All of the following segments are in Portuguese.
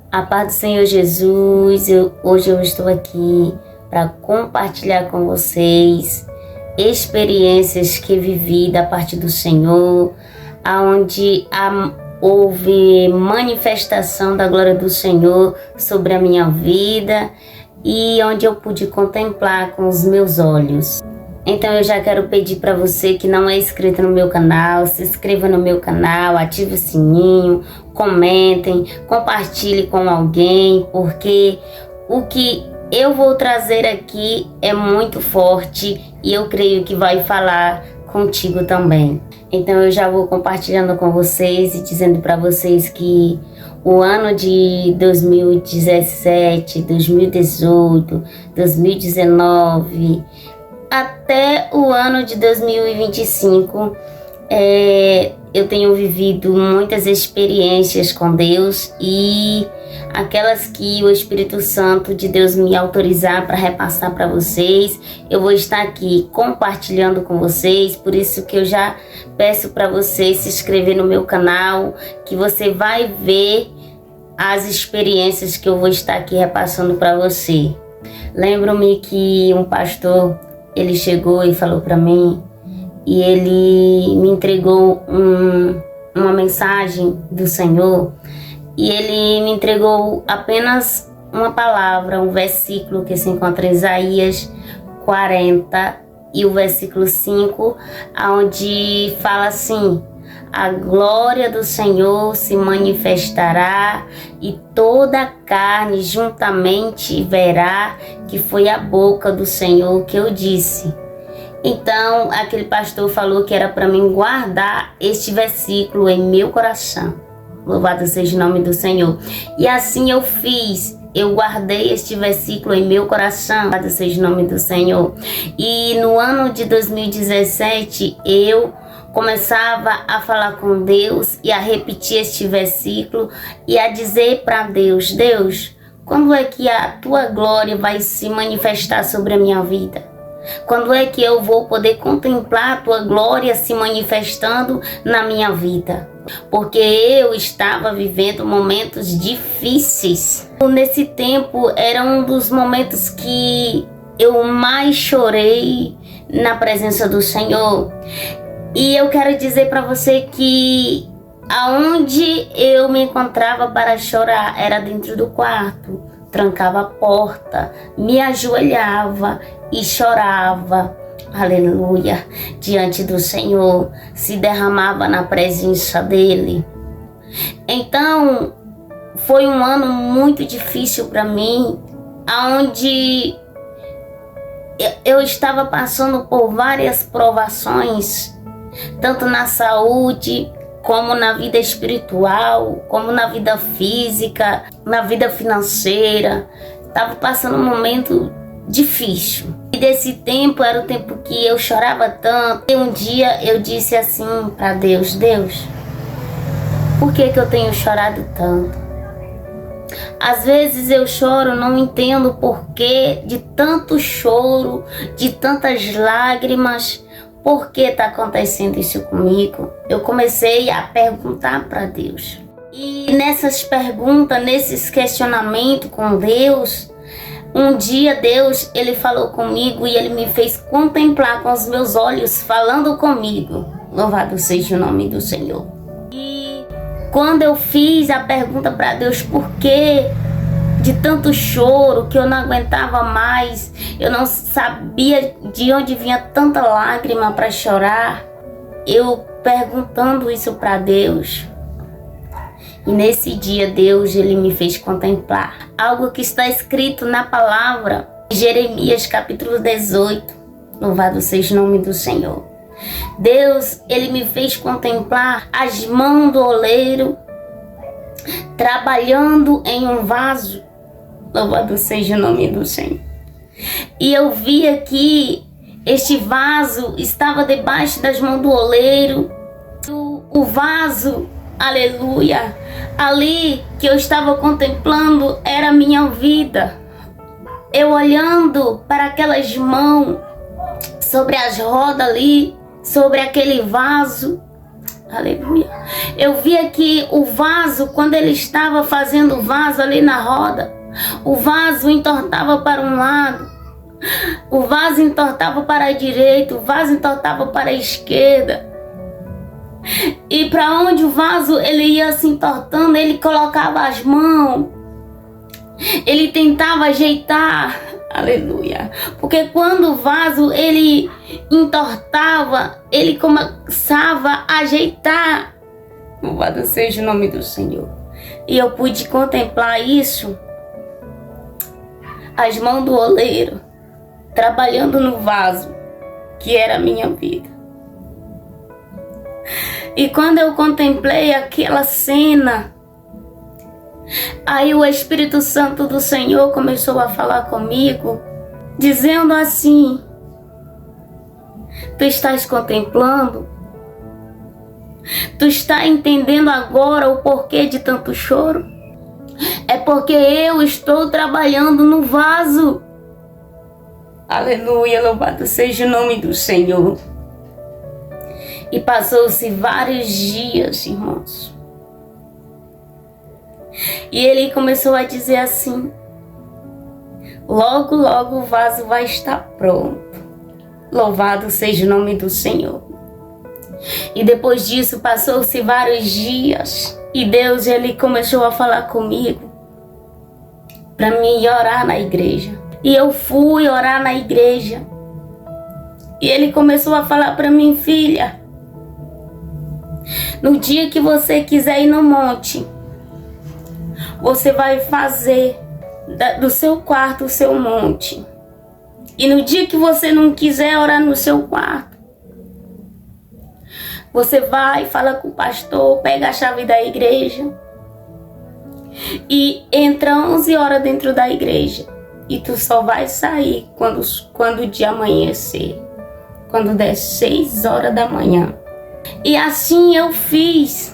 A paz do Senhor Jesus, hoje eu estou aqui para compartilhar com vocês experiências que vivi da parte do Senhor, onde houve manifestação da glória do Senhor sobre a minha vida e onde eu pude contemplar com os meus olhos. Então eu já quero pedir para você que não é inscrito no meu canal, se inscreva no meu canal, ative o sininho, comentem, compartilhe com alguém, porque o que eu vou trazer aqui é muito forte e eu creio que vai falar contigo também. Então eu já vou compartilhando com vocês e dizendo para vocês que o ano de 2017, 2018, 2019... até o ano de 2025, eu tenho vivido muitas experiências com Deus e aquelas que o Espírito Santo de Deus me autorizar para repassar para vocês, eu vou estar aqui compartilhando com vocês. Por isso que eu já peço para você se inscrever no meu canal, que você vai ver as experiências que eu vou estar aqui repassando para você. Lembro-me que um pastor, ele chegou e falou para mim, e ele me entregou uma mensagem do Senhor, e ele me entregou apenas uma palavra, um versículo que se encontra em Isaías 40 e o versículo 5, onde fala assim: a glória do Senhor se manifestará e toda a carne juntamente verá que foi a boca do Senhor que eu disse. Então, aquele pastor falou que era para mim guardar este versículo em meu coração. Louvado seja o nome do Senhor. E assim eu fiz. Eu guardei este versículo em meu coração. Louvado seja o nome do Senhor. E no ano de 2017, eu começava a falar com Deus e a repetir este versículo e a dizer para Deus: Deus, quando é que a tua glória vai se manifestar sobre a minha vida? Quando é que eu vou poder contemplar a tua glória se manifestando na minha vida? Porque eu estava vivendo momentos difíceis. Nesse tempo era um dos momentos que eu mais chorei na presença do Senhor. E eu quero dizer para você que aonde eu me encontrava para chorar era dentro do quarto. Trancava a porta, me ajoelhava e chorava, aleluia, diante do Senhor, se derramava na presença dele. Então, foi um ano muito difícil para mim, aonde eu estava passando por várias provações, tanto na saúde, como na vida espiritual, como na vida física, na vida financeira. Estava passando um momento difícil. E desse tempo era o tempo que eu chorava tanto. E um dia eu disse assim para Deus: Deus, por que eu tenho chorado tanto? Às vezes eu choro, não entendo o porquê de tanto choro, de tantas lágrimas. Por que está acontecendo isso comigo? Eu comecei a perguntar para Deus. E nessas perguntas, nesses questionamentos com Deus, um dia Deus, ele falou comigo e ele me fez contemplar com os meus olhos, falando comigo. Louvado seja o nome do Senhor. E quando eu fiz a pergunta para Deus, por que de tanto choro, que eu não aguentava mais, eu não sabia de onde vinha tanta lágrima para chorar, eu perguntando isso para Deus. E nesse dia Deus, ele me fez contemplar algo que está escrito na palavra de Jeremias capítulo 18. Louvado seja o nome do Senhor. Deus, ele me fez contemplar as mãos do oleiro trabalhando em um vaso. Louvado seja o nome do Senhor. E eu via que este vaso estava debaixo das mãos do oleiro. O vaso, aleluia, ali que eu estava contemplando era a minha vida. Eu olhando para aquelas mãos, sobre as rodas ali, sobre aquele vaso, Aleluia. Eu via que o vaso, quando ele estava fazendo o vaso ali na roda, o vaso entortava para um lado, o vaso entortava para a direita, o vaso entortava para a esquerda. E para onde o vaso ele ia se entortando, ele colocava as mãos, ele tentava ajeitar. Aleluia. Porque quando o vaso ele entortava, ele começava a ajeitar. Louvado seja o nome do Senhor. E eu pude contemplar isso, as mãos do oleiro trabalhando no vaso que era a minha vida. E quando eu contemplei aquela cena, aí o Espírito Santo do Senhor começou a falar comigo, dizendo assim: tu estás contemplando? Tu está entendendo agora o porquê de tanto choro? É porque eu estou trabalhando no vaso. Aleluia, louvado seja o nome do Senhor. E passou-se vários dias, irmãos. E ele começou a dizer assim: logo, logo o vaso vai estar pronto. Louvado seja o nome do Senhor. E depois disso passou-se vários dias. E Deus, ele começou a falar comigo para mim orar na igreja. E eu fui orar na igreja. E ele começou a falar para mim: filha, no dia que você quiser ir no monte, você vai fazer do seu quarto o seu monte. E no dia que você não quiser orar no seu quarto, você vai, fala com o pastor, pega a chave da igreja e entra 11 horas dentro da igreja. E tu só vai sair quando o dia amanhecer, quando der 6 horas da manhã. E assim eu fiz.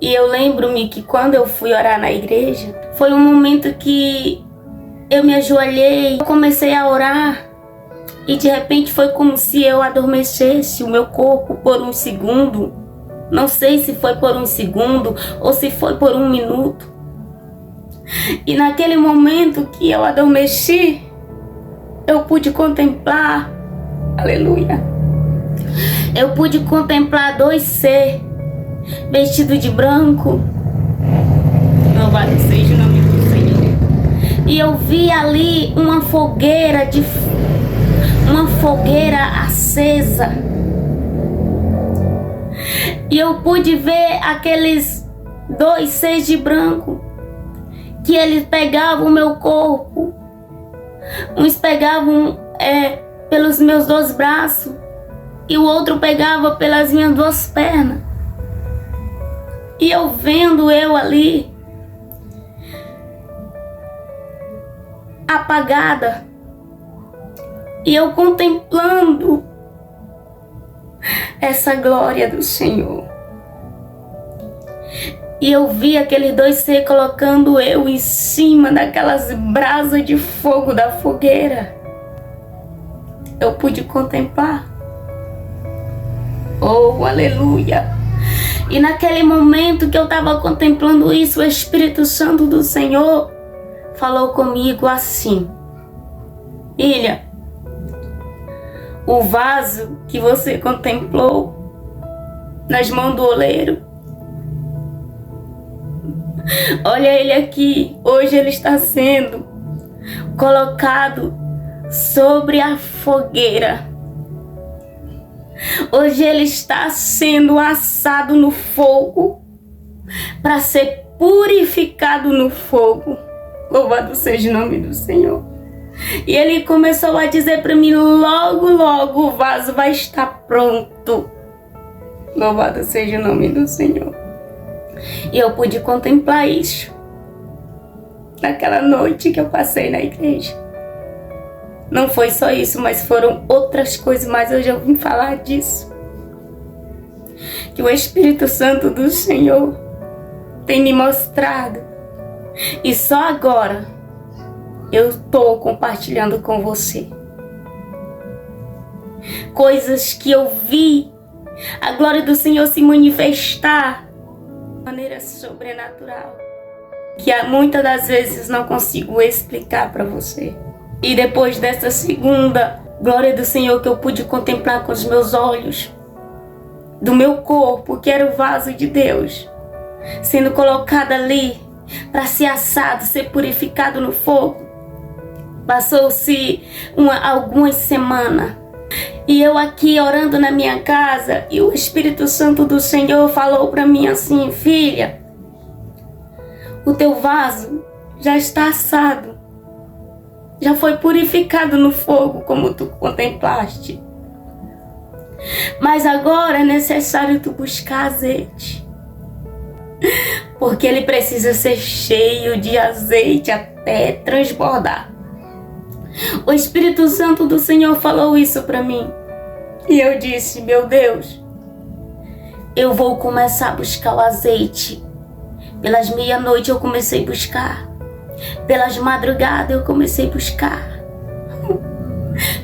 E eu lembro-me que quando eu fui orar na igreja, foi um momento que eu me ajoelhei, eu comecei a orar. E de repente foi como se eu adormecesse o meu corpo por um segundo. Não sei se foi por um segundo ou se foi por um minuto. E naquele momento que eu adormeci, eu pude contemplar, aleluia, eu pude contemplar 2 seres vestidos de branco. Louvado seja o nome do Senhor. E eu vi ali uma fogueira acesa. E eu pude ver aqueles 2 seres de branco, que eles pegavam o meu corpo. Uns pegavam pelos meus 2 braços e o outro pegava pelas minhas 2 pernas. E eu vendo eu ali, apagada, e eu contemplando essa glória do Senhor. E eu vi aqueles 2 seres colocando eu em cima daquelas brasas de fogo da fogueira. Eu pude contemplar. Oh, aleluia! E naquele momento que eu estava contemplando isso, o Espírito Santo do Senhor falou comigo assim: filha, o vaso que você contemplou nas mãos do oleiro, olha ele aqui, hoje ele está sendo colocado sobre a fogueira. Hoje ele está sendo assado no fogo para ser purificado no fogo. Louvado seja o nome do Senhor. E ele começou a dizer para mim: logo, logo o vaso vai estar pronto. Louvado seja o nome do Senhor. E eu pude contemplar isso naquela noite que eu passei na igreja. Não foi só isso, mas foram outras coisas, mas hoje eu vim falar disso. Que o Espírito Santo do Senhor tem me mostrado. E só agora eu estou compartilhando com você coisas que eu vi a glória do Senhor se manifestar de maneira sobrenatural, que muitas das vezes não consigo explicar para você. E depois dessa segunda glória do Senhor que eu pude contemplar com os meus olhos, do meu corpo, que era o vaso de Deus, sendo colocado ali para ser assado, ser purificado no fogo. Passou-se algumas semanas e eu aqui orando na minha casa, e o Espírito Santo do Senhor falou para mim assim: filha, o teu vaso já está assado, já foi purificado no fogo, como tu contemplaste. Mas agora é necessário tu buscar azeite, porque ele precisa ser cheio de azeite até transbordar. O Espírito Santo do Senhor falou isso para mim. E eu disse: meu Deus, eu vou começar a buscar o azeite. Pelas meia-noite eu comecei a buscar. Pelas madrugadas eu comecei a buscar.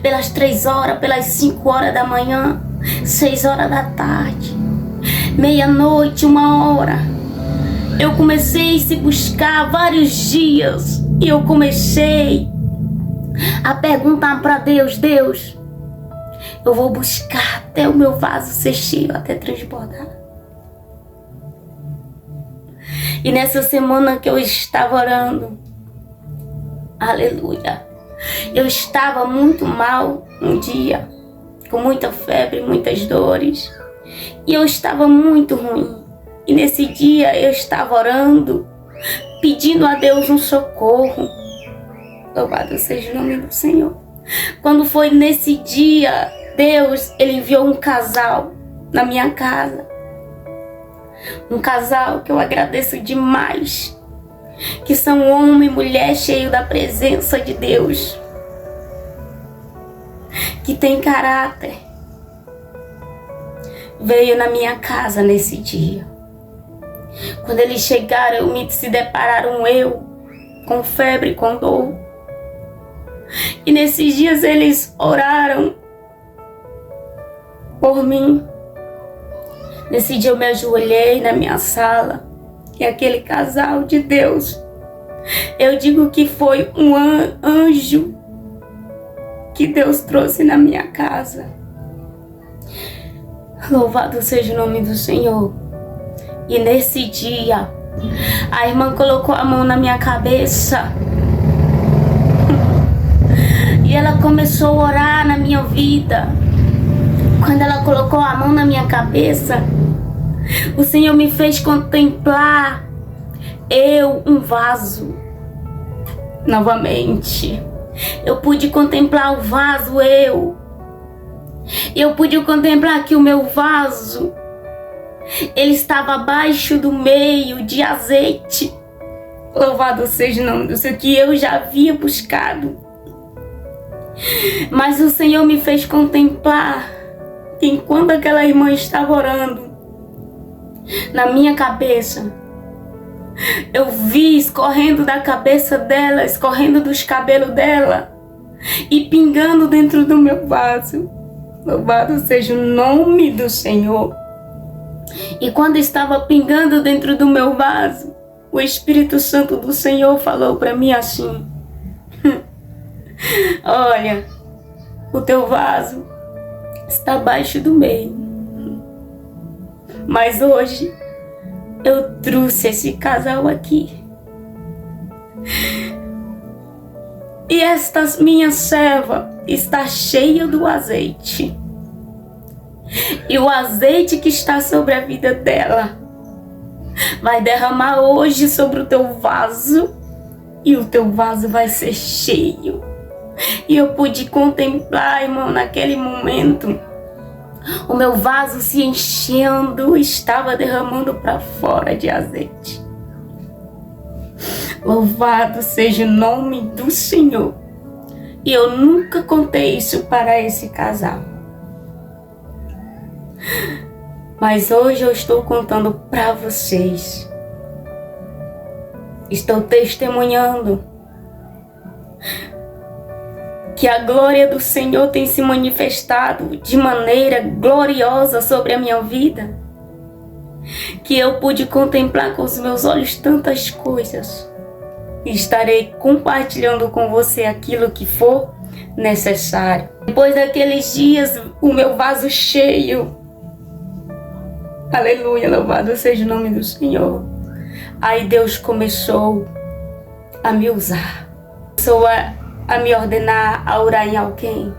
Pelas 3 horas, pelas 5 horas da manhã, 6 horas da tarde, meia-noite, 1 hora. Eu comecei a se buscar vários dias. E eu comecei a perguntar para Deus: Deus, eu vou buscar até o meu vaso ser cheio, até transbordar. E nessa semana que eu estava orando, aleluia, eu estava muito mal um dia, com muita febre, muitas dores, e eu estava muito ruim. E nesse dia eu estava orando, pedindo a Deus um socorro. Louvado seja o nome do Senhor. Quando foi nesse dia, Deus, ele enviou um casal na minha casa. Um casal que eu agradeço demais, que são homem e mulher cheio da presença de Deus, que tem caráter. Veio na minha casa nesse dia. Quando eles chegaram, se depararam eu com febre, com dor. E nesses dias eles oraram por mim. Nesse dia eu me ajoelhei na minha sala, e aquele casal de Deus, eu digo que foi um anjo que Deus trouxe na minha casa. Louvado seja o nome do Senhor. E nesse dia, a irmã colocou a mão na minha cabeça e ela começou a orar na minha vida. Quando ela colocou a mão na minha cabeça, o Senhor me fez contemplar um vaso. Novamente, eu pude contemplar o vaso, eu pude contemplar que o meu vaso, ele estava abaixo do meio de azeite. Louvado seja o nome do Senhor, que eu já havia buscado. Mas o Senhor me fez contemplar que enquanto aquela irmã estava orando, na minha cabeça, eu vi escorrendo da cabeça dela, escorrendo dos cabelos dela e pingando dentro do meu vaso. Louvado seja o nome do Senhor. E quando estava pingando dentro do meu vaso, o Espírito Santo do Senhor falou para mim assim: olha, o teu vaso está abaixo do meio, mas hoje eu trouxe esse casal aqui, e esta minha serva está cheia do azeite. E o azeite que está sobre a vida dela vai derramar hoje sobre o teu vaso, e o teu vaso vai ser cheio. E eu pude contemplar, irmão, naquele momento, o meu vaso se enchendo, estava derramando para fora de azeite. Louvado seja o nome do Senhor. E eu nunca contei isso para esse casal, mas hoje eu estou contando para vocês. Estou testemunhando que a glória do Senhor tem se manifestado de maneira gloriosa sobre a minha vida, que eu pude contemplar com os meus olhos tantas coisas. E estarei compartilhando com você aquilo que for necessário. Depois daqueles dias, o meu vaso cheio, aleluia, louvado seja o nome do Senhor. Aí Deus começou a me usar, começou a me ordenar a orar em alguém,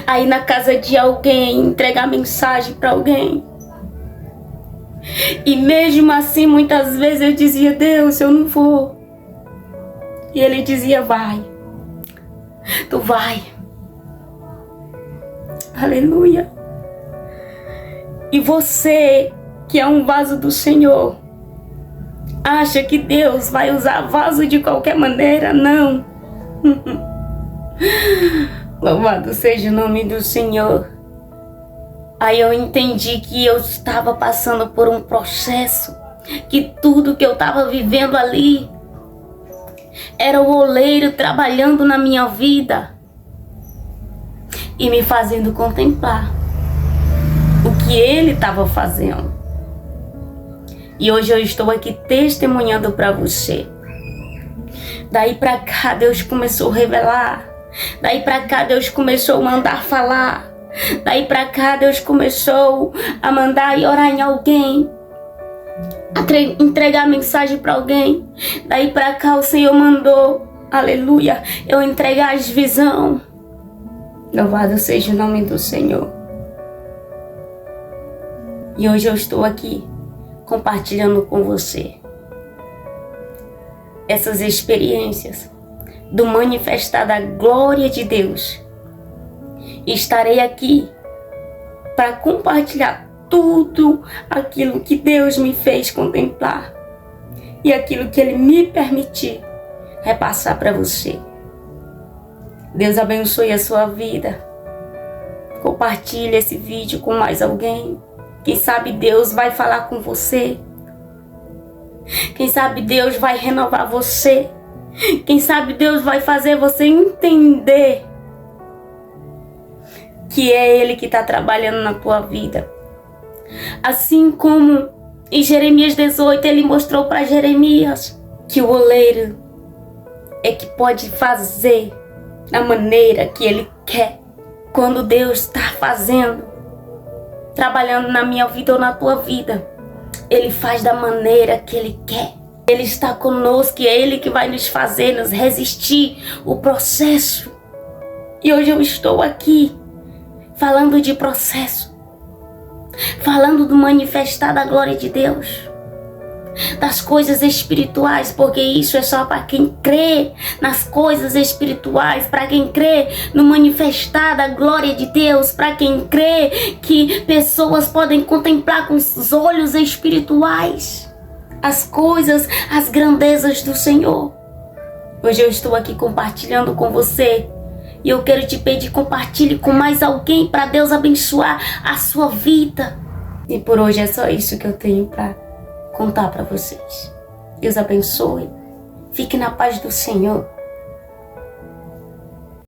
a ir na casa de alguém, entregar mensagem para alguém. E mesmo assim, muitas vezes eu dizia: Deus, eu não vou. E Ele dizia: vai, tu vai. Aleluia. E você, que é um vaso do Senhor, acha que Deus vai usar vaso de qualquer maneira? Não. Louvado seja o nome do Senhor. Aí eu entendi que eu estava passando por um processo, que tudo que eu estava vivendo ali era o oleiro trabalhando na minha vida e me fazendo contemplar o que Ele estava fazendo. E hoje eu estou aqui testemunhando para você. Daí para cá Deus começou a revelar. Daí para cá Deus começou a mandar falar. Daí pra cá Deus começou a mandar e orar em alguém, a entregar mensagem para alguém. Daí pra cá o Senhor mandou, aleluia, eu entregar as visões. Louvado seja o nome do Senhor. E hoje eu estou aqui compartilhando com você essas experiências do manifestar da glória de Deus. Estarei aqui para compartilhar tudo aquilo que Deus me fez contemplar e aquilo que Ele me permitir repassar para você. Deus abençoe a sua vida. Compartilhe esse vídeo com mais alguém. Quem sabe Deus vai falar com você. Quem sabe Deus vai renovar você. Quem sabe Deus vai fazer você entender que é Ele que está trabalhando na tua vida. Assim como em Jeremias 18, Ele mostrou para Jeremias que o oleiro é que pode fazer da maneira que Ele quer. Quando Deus está fazendo, trabalhando na minha vida ou na tua vida, Ele faz da maneira que Ele quer. Ele está conosco e é Ele que vai nos fazer, nos resistir o processo. E hoje eu estou aqui falando de processo, falando do manifestar da glória de Deus, das coisas espirituais, porque isso é só para quem crê nas coisas espirituais, para quem crê no manifestar da glória de Deus, para quem crê que pessoas podem contemplar com os olhos espirituais as coisas, as grandezas do Senhor. Hoje eu estou aqui compartilhando com você. E eu quero te pedir, compartilhe com mais alguém para Deus abençoar a sua vida. E por hoje é só isso que eu tenho para contar para vocês. Deus abençoe. Fique na paz do Senhor.